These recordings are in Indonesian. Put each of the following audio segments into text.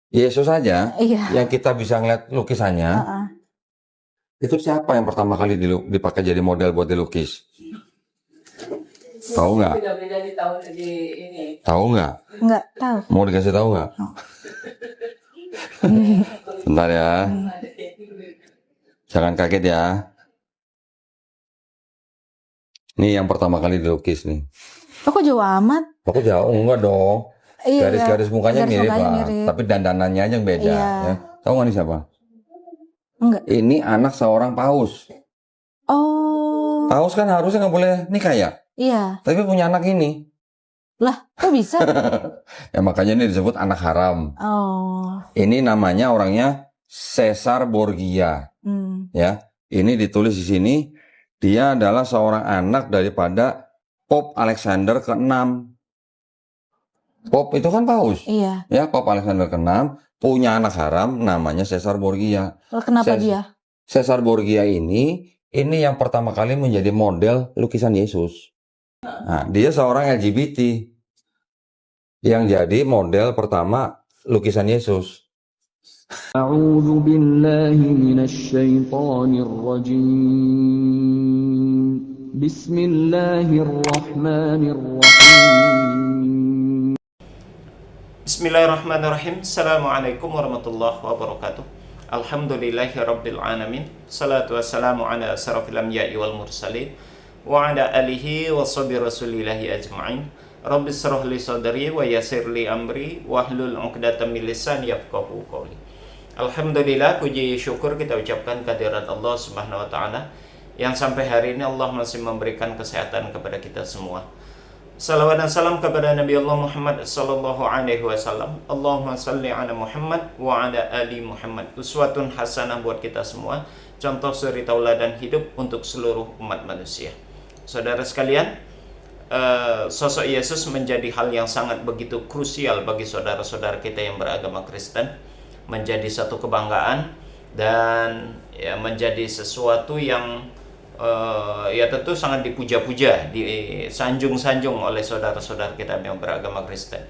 Yesus saja Iya. yang kita bisa ngeliat lukisannya, itu siapa yang pertama kali dipakai jadi model buat dilukis? Tahu nggak? Tahu nggak? Nggak tahu. Mau dikasih tahu nggak? Bentar ya. Jangan kaget ya. Ini yang pertama kali dilukis nih. Kok jauh amat? Kok jauh? Enggak dong. Iya, Garis-garis mukanya garis mirip mukanya lah. mirip. Tapi dandanannya aja yang beda. Iya. Ya. Tahu nggak nih siapa? Enggak. Ini anak seorang paus. Oh. Paus kan harusnya nggak boleh nikah ya? Iya. Tapi punya anak ini. Lah, kok bisa? Ya makanya ini disebut anak haram. Oh. Ini namanya orangnya Caesar Borgia. Ya, ini ditulis di sini. Dia adalah seorang anak daripada Pope Alexander ke-6. Pope itu kan paus. Iya. Ya, Pope Alexander ke-6 punya anak haram namanya Caesar Borgia. Kenapa dia? Caesar Borgia ini yang pertama kali menjadi model lukisan Yesus. Nah, dia seorang LGBT yang jadi model pertama lukisan Yesus. A'udzu billahi minasy syaithanir rajim. Bismillahirrahmanirrahim. Bismillahirrahmanirrahim. Assalamualaikum warahmatullahi wabarakatuh. Alhamdulillahirabbil alamin. Salatu wassalamu ala asyrafil anbiya'i wal mursalin wa ala alihi wa sahbihi rasulillahi ajma'in. Rabbi shrah li sadri wa yassir li amri wahlul 'uqdatam min lisani yafqahu qawli. Alhamdulillah, puji syukur kita ucapkan kehadirat Allah Subhanahu wa taala yang sampai hari ini Allah masih memberikan kesehatan kepada kita semua. Salawat dan salam kepada Nabi Allah Muhammad sallallahu alaihi wasallam. Allahumma salli ala Muhammad wa ala ali Muhammad. Uswatun hasanah buat kita semua, contoh suri tauladan hidup untuk seluruh umat manusia. Saudara sekalian, sosok Yesus menjadi hal yang sangat begitu krusial bagi saudara-saudara kita yang beragama Kristen, menjadi satu kebanggaan dan ya menjadi sesuatu yang ya tentu sangat dipuja-puja, disanjung-sanjung oleh saudara-saudara kita yang beragama Kristen.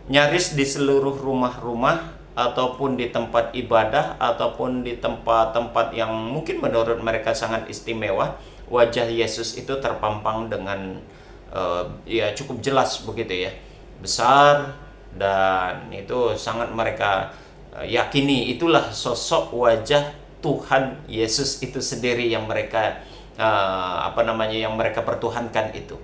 Nyaris di seluruh rumah-rumah ataupun di tempat ibadah ataupun di tempat-tempat yang mungkin menurut mereka sangat istimewa, wajah Yesus itu terpampang dengan ya cukup jelas begitu ya, besar, dan itu sangat mereka yakini itulah sosok wajah Tuhan Yesus itu sendiri yang mereka yang mereka pertuhankan itu.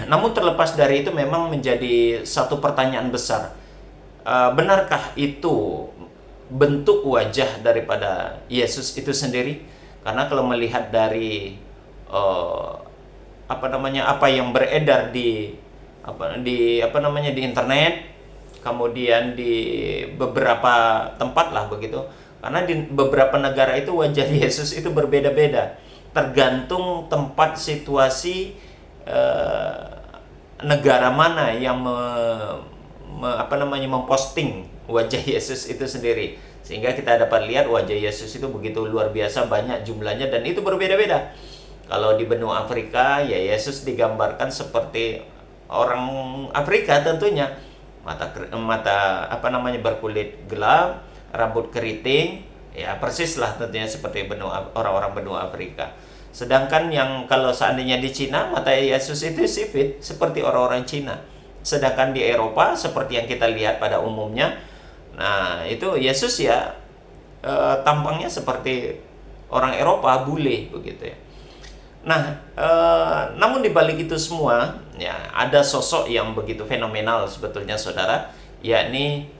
Namun terlepas dari itu memang menjadi satu pertanyaan besar. Benarkah itu bentuk wajah daripada Yesus itu sendiri? Karena kalau melihat dari apa yang beredar di internet, kemudian di beberapa tempat lah begitu, karena di beberapa negara itu wajah Yesus itu berbeda-beda tergantung tempat situasi, negara mana yang memposting wajah Yesus itu sendiri, sehingga kita dapat lihat wajah Yesus itu begitu luar biasa banyak jumlahnya dan itu berbeda-beda. Kalau di benua Afrika ya Yesus digambarkan seperti orang Afrika tentunya, berkulit gelap, rambut keriting, ya persis lah tentunya seperti orang-orang benua Afrika. Sedangkan yang kalau seandainya di Cina, mata Yesus itu sipit seperti orang-orang Cina. Sedangkan di Eropa seperti yang kita lihat pada umumnya, nah itu Yesus ya tampangnya seperti orang Eropa, bule begitu ya. Nah, namun dibalik itu semua, ya ada sosok yang begitu fenomenal sebetulnya saudara, yakni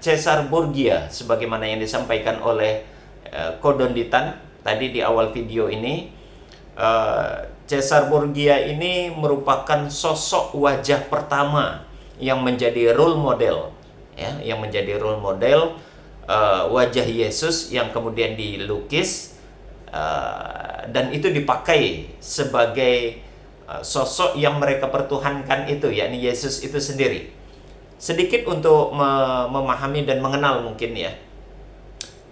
Caesar Borgia, sebagaimana yang disampaikan oleh Kodonditan tadi di awal video ini. Caesar Borgia ini merupakan sosok wajah pertama yang menjadi role model, ya, yang menjadi role model wajah Yesus yang kemudian dilukis. Dan itu dipakai sebagai sosok yang mereka pertuhankan itu, yakni Yesus itu sendiri. Sedikit untuk memahami dan mengenal mungkin ya,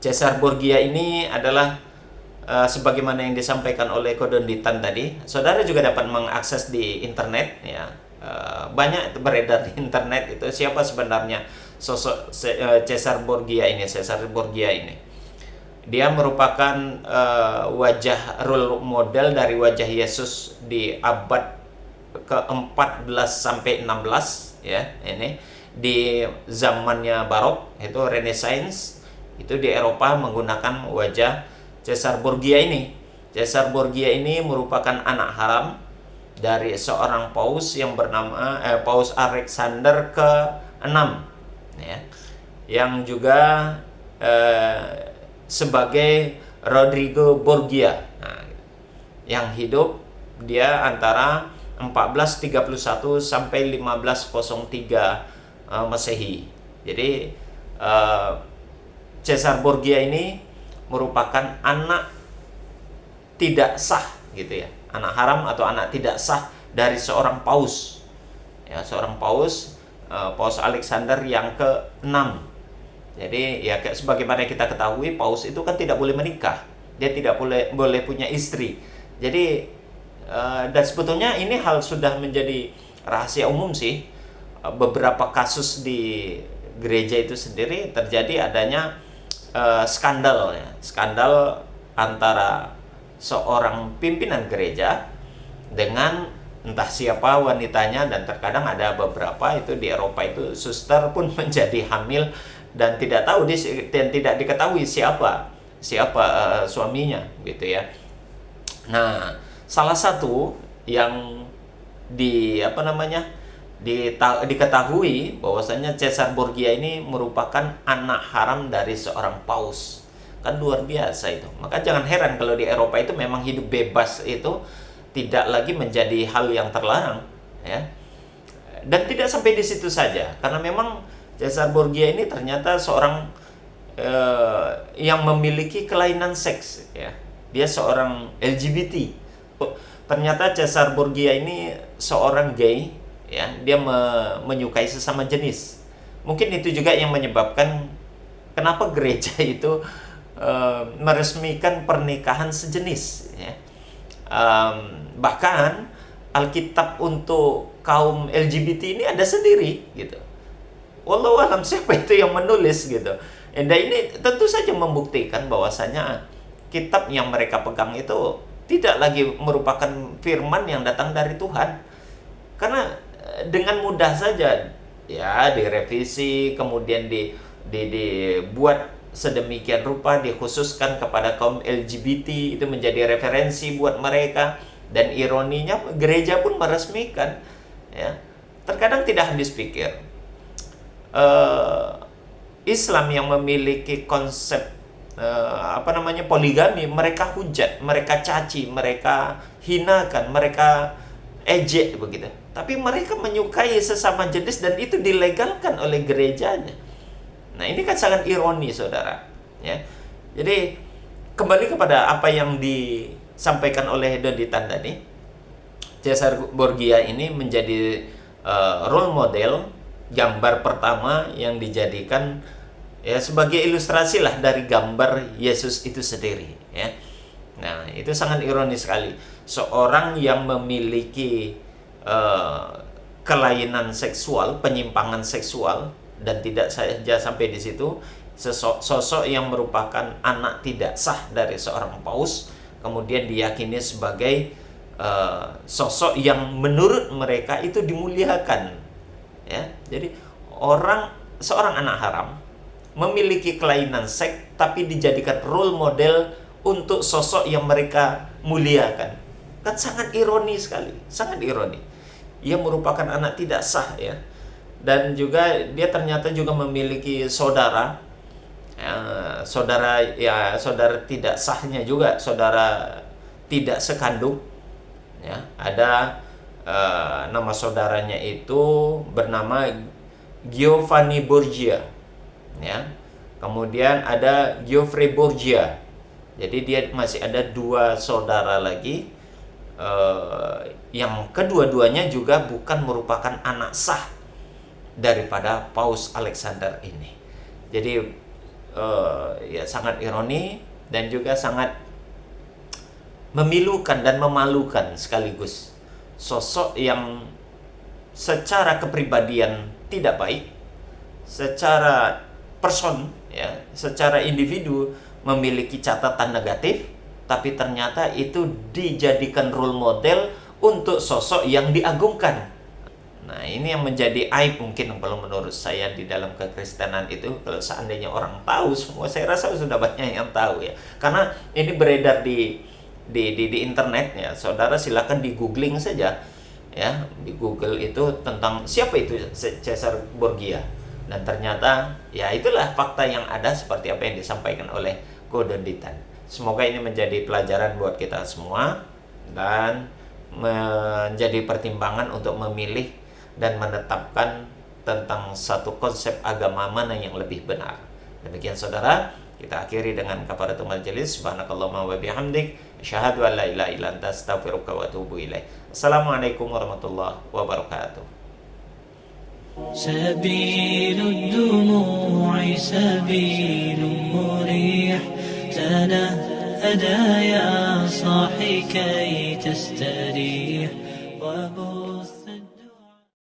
Caesar Borgia ini adalah sebagaimana yang disampaikan oleh Kodonditan tadi. Saudara juga dapat mengakses di internet ya, banyak beredar di internet itu siapa sebenarnya sosok Caesar Borgia ini. Dia merupakan wajah role model dari wajah Yesus di abad ke-14 sampai 16 ya. Ini di zamannya Barok, itu Renaissance, itu di Eropa menggunakan wajah Caesar Borgia ini. Caesar Borgia ini merupakan anak haram dari seorang paus yang bernama Paus Alexander ke-6 ya, yang juga sebagai Rodrigo Borgia. Nah, yang hidup dia antara 1431 sampai 1503 Masehi. Jadi Caesar Borgia ini merupakan anak tidak sah gitu ya, anak haram atau anak tidak sah dari seorang paus ya, seorang paus, Paus Alexander yang ke-6. Jadi ya sebagaimana kita ketahui, paus itu kan tidak boleh menikah, dia tidak boleh punya istri. Jadi dan sebetulnya ini hal sudah menjadi rahasia umum sih. Beberapa kasus di gereja itu sendiri terjadi adanya skandal ya, skandal antara seorang pimpinan gereja dengan entah siapa wanitanya, dan terkadang ada beberapa itu di Eropa itu suster pun menjadi hamil dan tidak diketahui siapa suaminya gitu ya. Nah, salah satu yang diketahui bahwasanya Caesar Borgia ini merupakan anak haram dari seorang paus. Kan luar biasa itu. Maka jangan heran kalau di Eropa itu memang hidup bebas itu tidak lagi menjadi hal yang terlarang ya. Dan tidak sampai di situ saja, karena memang Caesar Borgia ini ternyata seorang yang memiliki kelainan seks ya. Dia seorang LGBT. Ternyata Caesar Borgia ini seorang gay ya. Dia menyukai sesama jenis. Mungkin itu juga yang menyebabkan kenapa gereja itu meresmikan pernikahan sejenis ya. Bahkan Alkitab untuk kaum LGBT ini ada sendiri gitu. Wallahu alam siapa itu yang menulis gitu. Dan ini tentu saja membuktikan bahwasanya kitab yang mereka pegang itu tidak lagi merupakan firman yang datang dari Tuhan. Karena dengan mudah saja ya direvisi, kemudian dibuat sedemikian rupa, dikhususkan kepada kaum LGBT, itu menjadi referensi buat mereka. Dan ironinya gereja pun meresmikan ya. Terkadang tidak habis pikir, Islam yang memiliki konsep poligami, mereka hujat, mereka caci, mereka hinakan, mereka ejek begitu. Tapi mereka menyukai sesama jenis dan itu dilegalkan oleh gerejanya. Nah, ini kan sangat ironi, saudara ya. Jadi kembali kepada apa yang disampaikan oleh Doditan tadi, Caesar Borgia ini menjadi role model, gambar pertama yang dijadikan ya sebagai ilustrasi lah dari gambar Yesus itu sendiri ya. Nah, itu sangat ironis sekali. Seorang yang memiliki kelainan seksual, penyimpangan seksual, dan tidak saja sampai di situ, sosok yang merupakan anak tidak sah dari seorang paus, kemudian diyakini sebagai sosok yang menurut mereka itu dimuliakan ya. Jadi seorang anak haram memiliki kelainan seks tapi dijadikan role model untuk sosok yang mereka muliakan. Kan sangat ironi sekali, sangat ironi. Ia merupakan anak tidak sah ya. Dan juga dia ternyata juga memiliki saudara tidak sahnya juga, saudara tidak sekandung ya. Ada nama saudaranya itu bernama Giovanni Borgia ya. Kemudian ada Geoffrey Borgia. Jadi dia masih ada dua saudara lagi yang kedua-duanya juga bukan merupakan anak sah daripada Paus Alexander ini. Jadi ya sangat ironi dan juga sangat memilukan dan memalukan sekaligus. Sosok yang secara kepribadian tidak baik, secara person ya, secara individu memiliki catatan negatif, tapi ternyata itu dijadikan role model untuk sosok yang diagungkan. Nah, ini yang menjadi aib mungkin kalau menurut saya di dalam kekristenan itu. Kalau seandainya orang tahu semua, saya rasa sudah banyak yang tahu ya. Karena ini beredar di internet ya. Saudara silakan di googling saja ya, di Google itu tentang siapa itu Caesar Borgia. Dan ternyata ya itulah fakta yang ada seperti apa yang disampaikan oleh Gordon Ditton. Semoga ini menjadi pelajaran buat kita semua dan menjadi pertimbangan untuk memilih dan menetapkan tentang satu konsep agama mana yang lebih benar. Demikian saudara, kita akhiri dengan kafaratul majelis. Subhanakallahumma wa bihamdik, asyhadu an la ilaha illa anta, astaghfiruka wa atubu ilaik. Assalamualaikum warahmatullahi wabarakatuh. سبيل الدموع سبيل مريح، تنهدى يا صاحي كي تستريح وبث